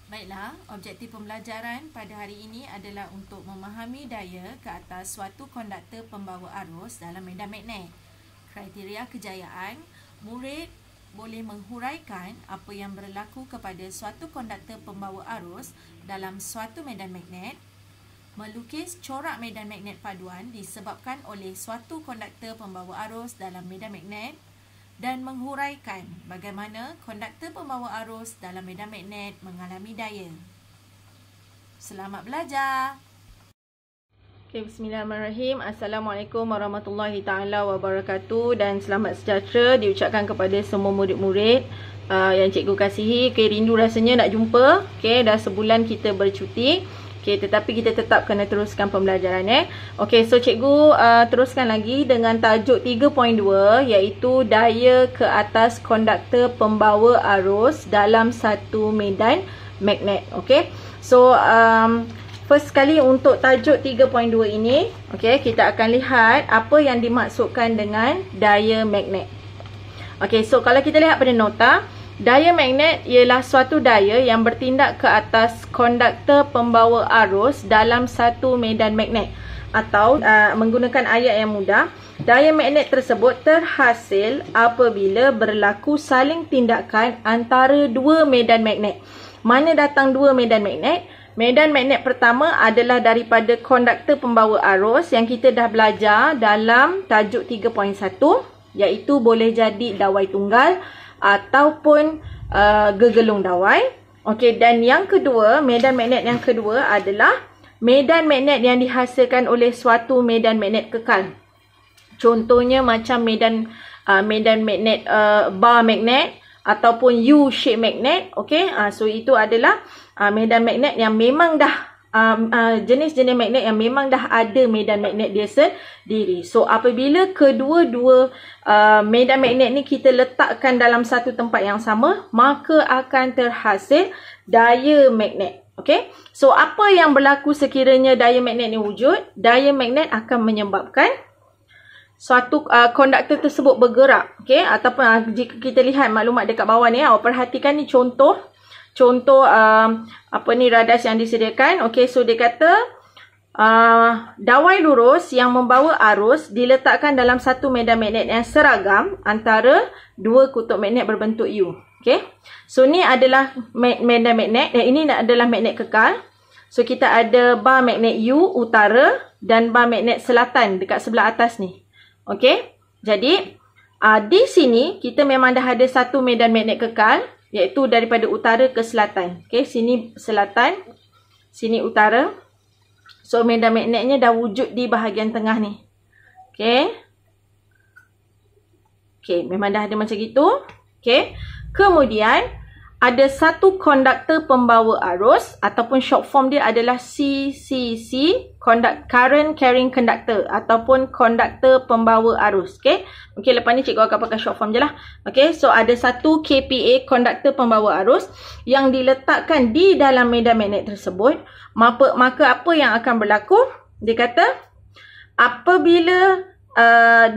Baiklah, objektif pembelajaran pada hari ini adalah untuk memahami daya ke atas suatu konduktor pembawa arus dalam medan magnet. Kriteria kejayaan, murid boleh menghuraikan apa yang berlaku kepada suatu konduktor pembawa arus dalam suatu medan magnet, melukis corak medan magnet paduan disebabkan oleh suatu konduktor pembawa arus dalam medan magnet, dan menghuraikan bagaimana konduktor pembawa arus dalam medan magnet mengalami daya. Selamat belajar. Okay, bismillahirrahmanirrahim. Assalamualaikum warahmatullahi taala wabarakatuh dan selamat sejahtera diucapkan kepada semua murid-murid yang cikgu kasihi. Okay, rindu rasanya nak jumpa. Okay, dah sebulan kita bercuti. Okay, tetapi kita tetap kena teruskan pembelajaran. Okay, so cikgu teruskan lagi dengan tajuk 3.2 iaitu daya ke atas konduktor pembawa arus dalam satu medan magnet. Okay, so first sekali untuk tajuk 3.2 ini, okay, kita akan lihat apa yang dimaksudkan dengan daya magnet. Okay, so kalau kita lihat pada nota, daya magnet ialah suatu daya yang bertindak ke atas konduktor pembawa arus dalam satu medan magnet. Atau menggunakan ayat yang mudah, daya magnet tersebut terhasil apabila berlaku saling tindakan antara dua medan magnet. Mana datang dua medan magnet? Medan magnet pertama adalah daripada konduktor pembawa arus yang kita dah belajar dalam tajuk 3.1, iaitu boleh jadi dawai tunggal ataupun gegelung dawai. Okey, dan yang kedua, medan magnet yang kedua adalah medan magnet yang dihasilkan oleh suatu medan magnet kekal. Contohnya macam medan magnet bar magnet ataupun U-shape magnet. Okey, so itu adalah medan magnet yang memang dah jenis-jenis magnet yang memang dah ada medan magnet dia sendiri. So apabila kedua-dua medan magnet ni kita letakkan dalam satu tempat yang sama, maka akan terhasil daya magnet. Okey, so apa yang berlaku sekiranya daya magnet ni wujud? Daya magnet akan menyebabkan suatu konduktor tersebut bergerak. Okey, ataupun jika kita lihat maklumat dekat bawah ni, awak perhatikan ni contoh radas yang disediakan. Okey, so dia kata dawai lurus yang membawa arus diletakkan dalam satu medan magnet yang seragam antara dua kutub magnet berbentuk U. Okey, so ni adalah medan magnet, ini adalah magnet kekal. So kita ada bar magnet U utara dan bar magnet selatan dekat sebelah atas ni. Okey, jadi di sini kita memang dah ada satu medan magnet kekal, iaitu daripada utara ke selatan. Okey, sini selatan, sini utara. So medan magnetnya dah wujud di bahagian tengah ni. Okey. Okey, memang dah ada macam gitu. Okey. Kemudian ada satu konduktor pembawa arus ataupun short form dia adalah CCC, current carrying conductor ataupun konduktor pembawa arus. Okey. Okey, lepas ni cikgu akan pakai short form je lah. Okey, so ada satu KPA, konduktor pembawa arus yang diletakkan di dalam medan magnet tersebut. Maka apa yang akan berlaku? Dia kata apabila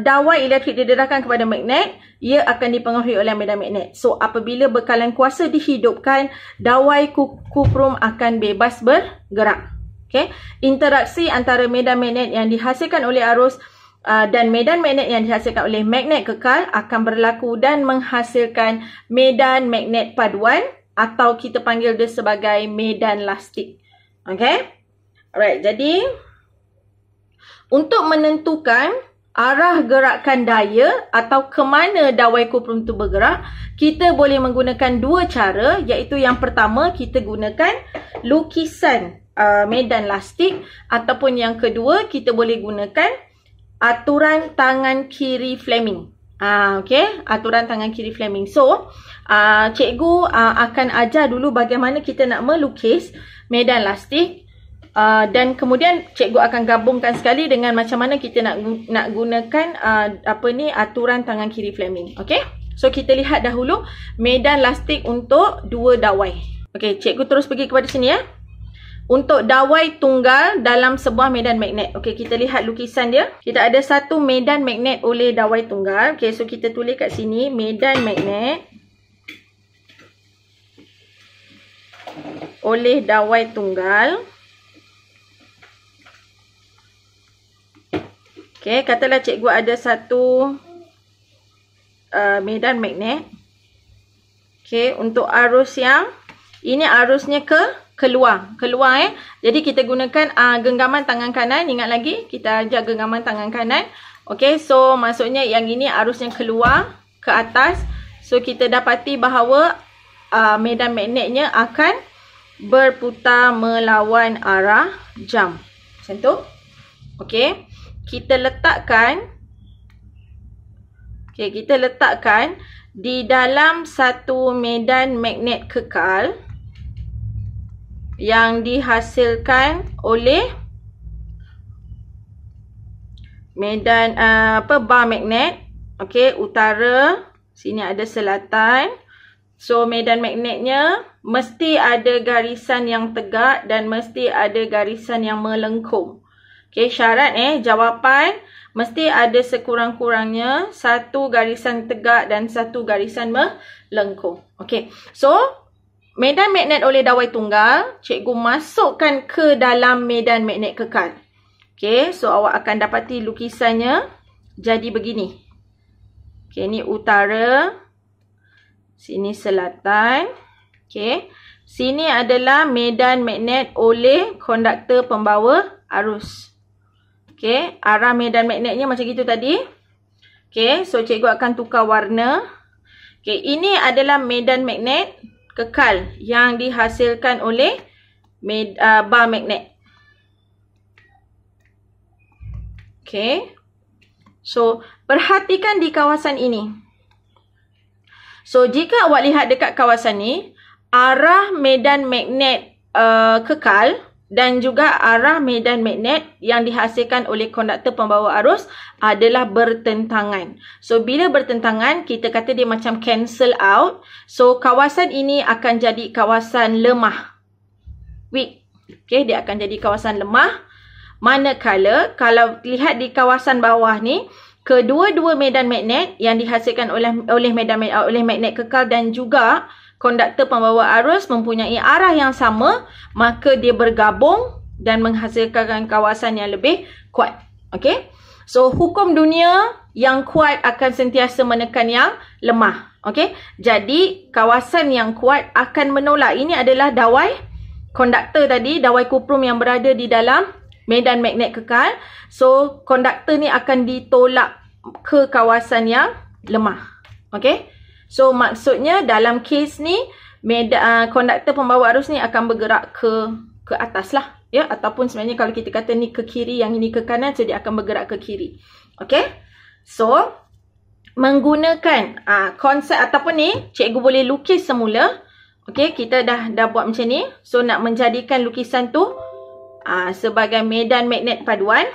dawai elektrik didedahkan kepada magnet, ia akan dipengaruhi oleh medan magnet. So apabila bekalan kuasa dihidupkan, dawai kuprum akan bebas bergerak. Okay? Interaksi antara medan magnet yang dihasilkan oleh arus dan medan magnet yang dihasilkan oleh magnet kekal akan berlaku dan menghasilkan medan magnet paduan atau kita panggil dia sebagai medan lastik. Okay? Alright, jadi untuk menentukan arah gerakan daya atau ke mana dawai kuprum itu bergerak, kita boleh menggunakan dua cara, iaitu yang pertama kita gunakan lukisan medan lastik, ataupun yang kedua kita boleh gunakan aturan tangan kiri Fleming. Okey, aturan tangan kiri Fleming. So, cikgu akan ajar dulu bagaimana kita nak melukis medan lastik. Dan kemudian cikgu akan gabungkan sekali dengan macam mana kita nak gunakan aturan tangan kiri Fleming. Okey. So kita lihat dahulu medan lastik untuk dua dawai. Okey, cikgu terus pergi kepada sini ya. Untuk dawai tunggal dalam sebuah medan magnet. Okey, kita lihat lukisan dia. Kita ada satu medan magnet oleh dawai tunggal. Okey, so kita tulis kat sini medan magnet oleh dawai tunggal. Okey, katalah cikgu ada satu medan magnet. Okey, untuk arus yang ini arusnya keluar. Jadi kita gunakan genggaman tangan kanan. Ingat lagi, kita ajar genggaman tangan kanan. Okey, so maksudnya yang ini arusnya keluar ke atas. So kita dapati bahawa medan magnetnya akan berputar melawan arah jam. Macam tu. Okey, kita letakkan di dalam satu medan magnet kekal yang dihasilkan oleh medan bar magnet. Okey, utara, sini ada selatan. So medan magnetnya mesti ada garisan yang tegak dan mesti ada garisan yang melengkung. Okey, syarat jawapan mesti ada sekurang-kurangnya satu garisan tegak dan satu garisan melengkung. Okey, so medan magnet oleh dawai tunggal, cikgu masukkan ke dalam medan magnet kekal. Okey, so awak akan dapati lukisannya jadi begini. Okey, ni utara, sini selatan. Okey, sini adalah medan magnet oleh konduktor pembawa arus. Okey, arah medan magnetnya macam gitu tadi. Okey, so cikgu akan tukar warna. Okey, ini adalah medan magnet kekal yang dihasilkan oleh bar magnet. Okey, so perhatikan di kawasan ini. So jika awak lihat dekat kawasan ni, arah medan magnet kekal dan juga arah medan magnet yang dihasilkan oleh konduktor pembawa arus adalah bertentangan. So bila bertentangan, kita kata dia macam cancel out. So kawasan ini akan jadi kawasan lemah, weak. Okay, dia akan jadi kawasan lemah. Manakala kalau lihat di kawasan bawah ni, kedua-dua medan magnet yang dihasilkan oleh magnet kekal dan juga konduktor pembawa arus mempunyai arah yang sama, maka dia bergabung dan menghasilkan kawasan yang lebih kuat. Okey. So hukum dunia, yang kuat akan sentiasa menekan yang lemah. Okey. Jadi kawasan yang kuat akan menolak. Ini adalah dawai konduktor tadi, dawai kuprum yang berada di dalam medan magnet kekal. So konduktor ni akan ditolak ke kawasan yang lemah. Okey. So maksudnya dalam kes ni konduktor pembawa arus ni akan bergerak ke atas lah, ya, ataupun sebenarnya kalau kita kata ni ke kiri, yang ini ke kanan, so dia akan bergerak ke kiri. Okey. So menggunakan konsep ataupun ni cikgu boleh lukis semula. Okey, kita dah buat macam ni. So nak menjadikan lukisan tu sebagai medan magnet paduan.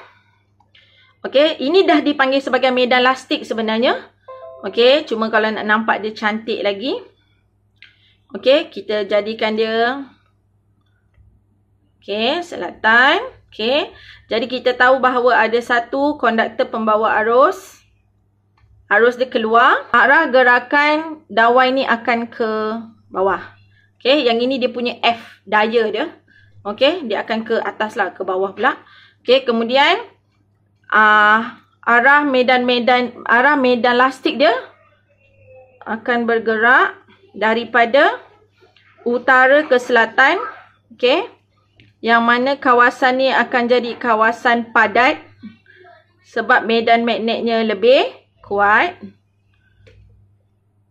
Okey, ini dah dipanggil sebagai medan lastik sebenarnya. Okey, cuma kalau nak nampak dia cantik lagi. Okey, kita jadikan dia. Okey, selatan. Okey, jadi kita tahu bahawa ada satu konduktor pembawa arus. Arus dia keluar. Arah gerakan dawai ni akan ke bawah. Okey, yang ini dia punya F, daya dia. Okey, dia akan ke atas lah, ke bawah pula. Okey, kemudian arah medan lastik dia akan bergerak daripada utara ke selatan. Okey. Yang mana kawasan ni akan jadi kawasan padat sebab medan magnetnya lebih kuat.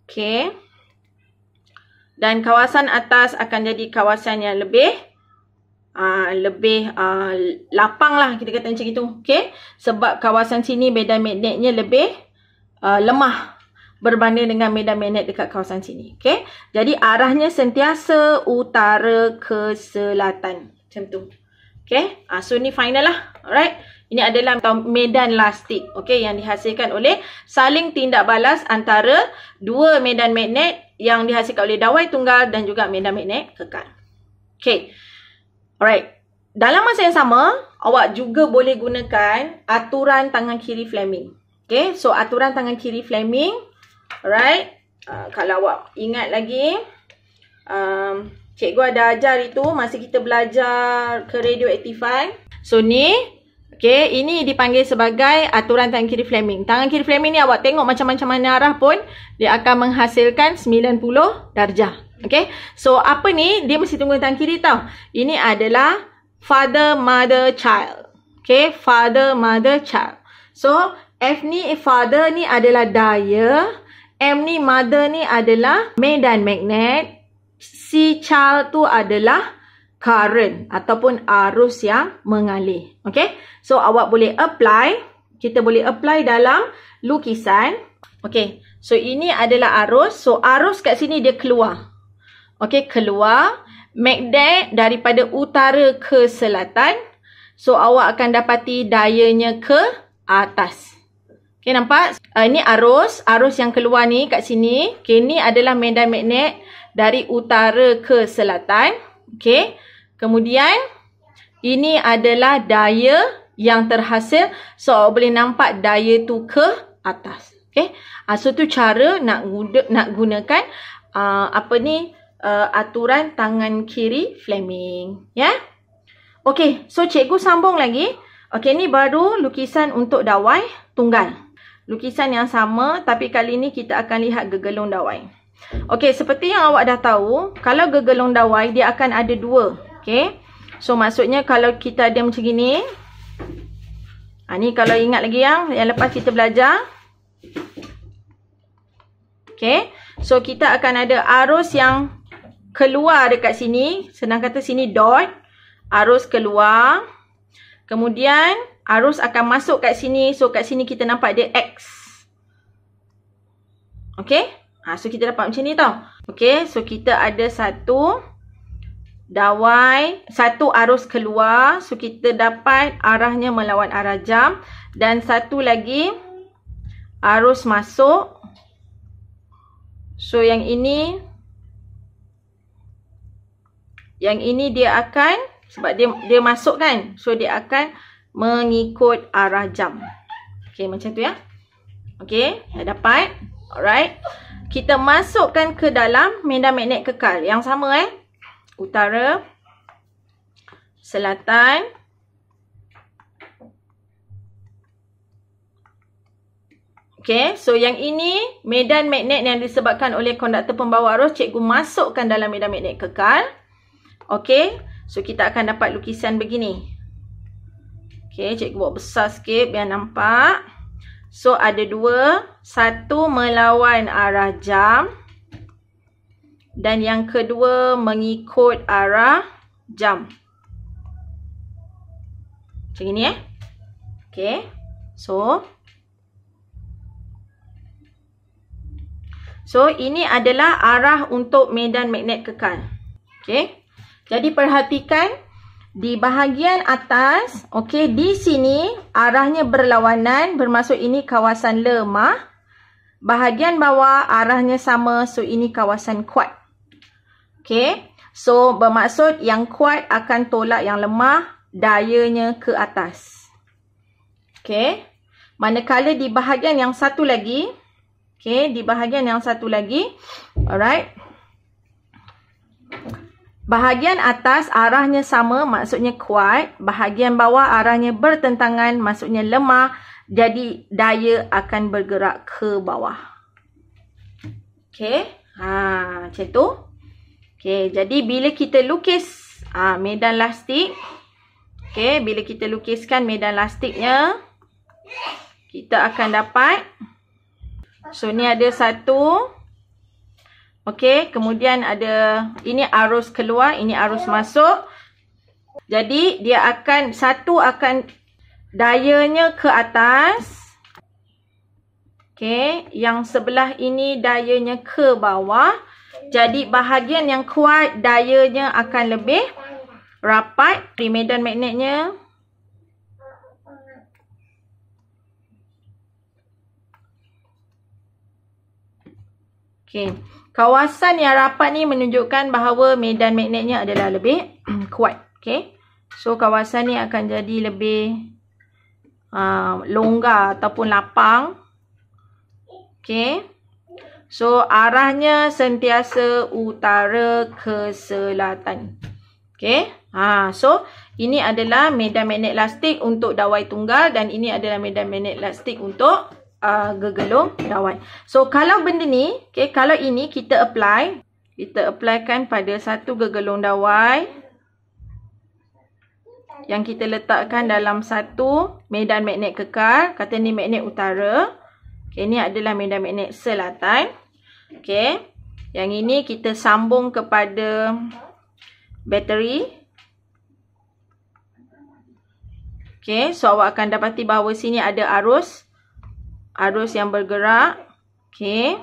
Okey. Dan kawasan atas akan jadi kawasan yang lebih lapang lah, kita kata macam itu. Okey, sebab kawasan sini medan magnetnya lebih lemah berbanding dengan medan magnet dekat kawasan sini. Okey, jadi arahnya sentiasa utara ke selatan macam tu. Okey, so ni final lah. Alright, ini adalah medan lastik, okey, yang dihasilkan oleh saling tindak balas antara dua medan magnet yang dihasilkan oleh dawai tunggal dan juga medan magnet kekal. Okey. Alright, dalam masa yang sama, awak juga boleh gunakan aturan tangan kiri Fleming. Okay, so aturan tangan kiri Fleming. Alright, kalau awak ingat lagi, Cikgu ada ajar itu masa kita belajar keradioaktifan. So ni, okay, ini dipanggil sebagai aturan tangan kiri Fleming. Tangan kiri Fleming ni awak tengok macam-macam mana arah pun, dia akan menghasilkan 90 darjah. Okay, so apa ni? Dia mesti tunggu tangan kiri tau. Ini adalah father, mother, child. Okay, father, mother, child. So, F ni, father ni adalah daya. M ni, mother ni adalah medan magnet. C, child tu adalah current ataupun arus yang mengalir. Okay, so awak boleh apply. Kita boleh apply dalam lukisan. Okay, so ini adalah arus. So, arus kat sini dia keluar. Okay, keluar. Magnet daripada utara ke selatan. So, awak akan dapati dayanya ke atas. Okay, nampak? Ini arus. Arus yang keluar ni kat sini. Okay, ni adalah medan magnet dari utara ke selatan. Okay. Kemudian, ini adalah daya yang terhasil. So, awak boleh nampak daya tu ke atas. Okay. So, tu cara nak gunakan aturan tangan kiri Fleming. Ya. Okay. So, cikgu sambung lagi. Okay, ni baru lukisan untuk dawai tunggal. Lukisan yang sama, tapi kali ni kita akan lihat gegelung dawai. Okay, seperti yang awak dah tahu, kalau gegelung dawai, dia akan ada dua. Okay. So, maksudnya kalau kita ada macam gini. Ni kalau ingat lagi yang lepas kita belajar. Okay. So, kita akan ada arus yang keluar dekat sini. Senang kata sini dot. Arus keluar. Kemudian, arus akan masuk kat sini. So, kat sini kita nampak dia X. Okay. So, kita dapat macam ni tau. Okay. So, kita ada satu dawai. Satu arus keluar. So, kita dapat arahnya melawan arah jam. Dan satu lagi arus masuk. So, yang ini dia akan, sebab dia masuk kan. So, dia akan mengikut arah jam. Okay, macam tu ya. Okay, dah dapat. Alright. Kita masukkan ke dalam medan magnet kekal. Yang sama utara, selatan, okay. So, yang ini medan magnet yang disebabkan oleh konduktor pembawa arus. Cikgu masukkan dalam medan magnet kekal. Okay. So, kita akan dapat lukisan begini. Okay, cikgu buat besar sikit biar nampak. So, ada dua. Satu melawan arah jam. Dan yang kedua mengikut arah jam. Macam ini Okay. So, ini adalah arah untuk medan magnet kekal. Okay. Jadi, perhatikan. Di bahagian atas, okey, di sini arahnya berlawanan, bermaksud ini kawasan lemah. Bahagian bawah arahnya sama, so ini kawasan kuat. Okey, so bermaksud yang kuat akan tolak yang lemah, dayanya ke atas. Okey, manakala di bahagian yang satu lagi, okey, di bahagian yang satu lagi, alright. Bahagian atas arahnya sama, maksudnya kuat. Bahagian bawah arahnya bertentangan, maksudnya lemah. Jadi, daya akan bergerak ke bawah. Okey. Macam tu. Okey, jadi bila kita lukis medan lastik. Okey, bila kita lukiskan medan lastiknya, kita akan dapat. So, ni ada satu. Okey, kemudian ada, ini arus keluar, ini arus masuk. Jadi, dia akan, satu akan dayanya ke atas. Okey, yang sebelah ini dayanya ke bawah. Jadi, bahagian yang kuat, dayanya akan lebih rapat di medan magnetnya. Okey. Kawasan yang rapat ni menunjukkan bahawa medan magnetnya adalah lebih kuat. Okay. So, kawasan ni akan jadi lebih longgar ataupun lapang. Okay. So, arahnya sentiasa utara ke selatan. Okay. So, ini adalah medan magnet elastik untuk dawai tunggal dan ini adalah medan magnet elastik untuk gegelung dawai. So, kalau benda ni, okay, kalau ini kita applykan pada satu gegelung dawai yang kita letakkan dalam satu medan magnet kekal. Kata ni magnet utara. Okay, ni adalah medan magnet selatan. Okay. Yang ini kita sambung kepada bateri. Okay, so awak akan dapati bahawa sini ada arus yang bergerak. Okay.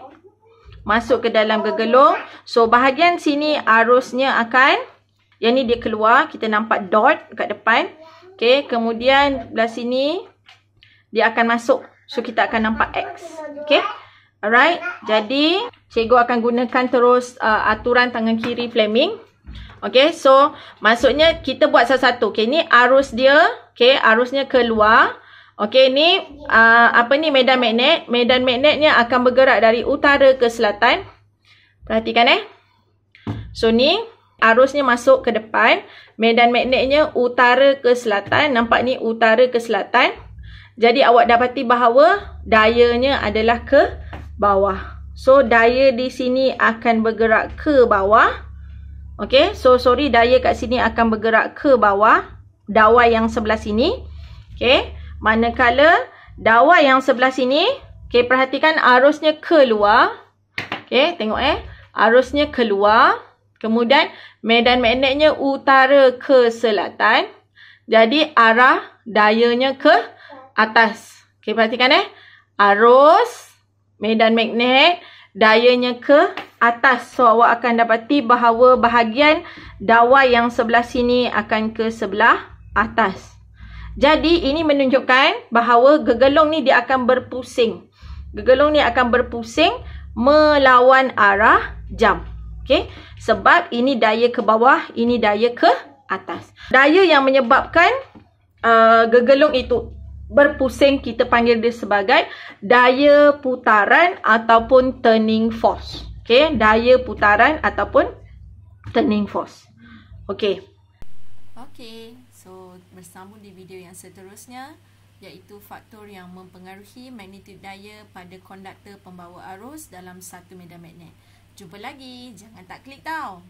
Masuk ke dalam gegelung. So, bahagian sini arusnya akan, yang ni dia keluar. Kita nampak dot kat depan. Okay, kemudian belah sini dia akan masuk. So, kita akan nampak X. Okay. Alright. Jadi, cikgu akan gunakan terus aturan tangan kiri Fleming. Okay, so maksudnya kita buat satu-satu. Okay, ni arus dia. Okay, arusnya keluar. Okay, ni medan magnet. Medan magnetnya akan bergerak dari utara ke selatan. Perhatikan So, ni arusnya masuk ke depan. Medan magnetnya utara ke selatan. Nampak ni utara ke selatan. Jadi, awak dapati bahawa dayanya adalah ke bawah. So, daya di sini akan bergerak ke bawah. Okay, so sorry, daya kat sini akan bergerak ke bawah. Dawai yang sebelah sini. Okay, manakala dawai yang sebelah sini, okay, perhatikan arusnya keluar. Okay, tengok arusnya keluar. Kemudian medan magnetnya utara ke selatan. Jadi arah dayanya ke atas. Okay, perhatikan arus medan magnet dayanya ke atas. So, awak akan dapati bahawa bahagian dawai yang sebelah sini akan ke sebelah atas. Jadi, ini menunjukkan bahawa gegelung ni dia akan berpusing. Gegelung ni akan berpusing melawan arah jam. Okay? Sebab ini daya ke bawah, ini daya ke atas. Daya yang menyebabkan gegelung itu berpusing, kita panggil dia sebagai daya putaran ataupun turning force. Okay, daya putaran ataupun turning force. Okay. Okay, so bersambung di video yang seterusnya, iaitu faktor yang mempengaruhi magnitud daya pada konduktor pembawa arus dalam satu medan magnet. Jumpa lagi, jangan tak klik tau.